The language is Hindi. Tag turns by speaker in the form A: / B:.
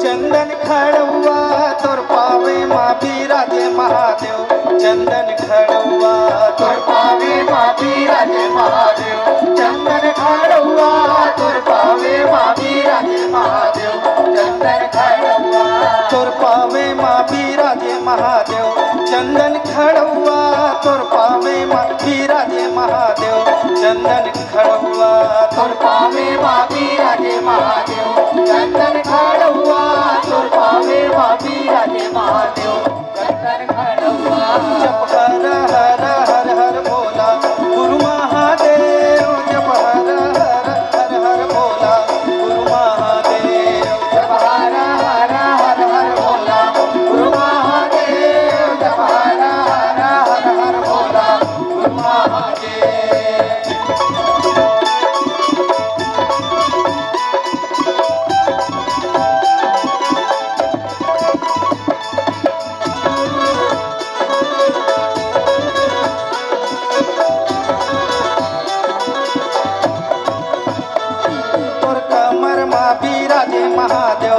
A: चंदन खड़ुआ तोर पावे माँ बिराजे महादेव। चंदन खड़ुआ तोर पावे माँ बिराजे महादेव। चंदन खड़ुआ तोर पावे माँ बिराजे महादेव। चंदन खड़ुआ तोर पावे माँ बिराजे महादेव। चंदन खड़ुआ तोर पावे माँ बिराजे महादेव। चंदन खड़ुआ तोर पावे माँ बिराजे महादेव। चंदन खड़ुआ तोर पावे माँ बिराजे महादेव। चंदन खड़ुआ जप हर हर हर हर भोला गुरु महादेव। जप हर हर हर हर भोला गुरु महादेव। जप हर हर हर हर भोला गुरु महादेव। जप हर हर हर हर भोला गुरु महादेव। तोर कमर माँ बिराजे महादेव।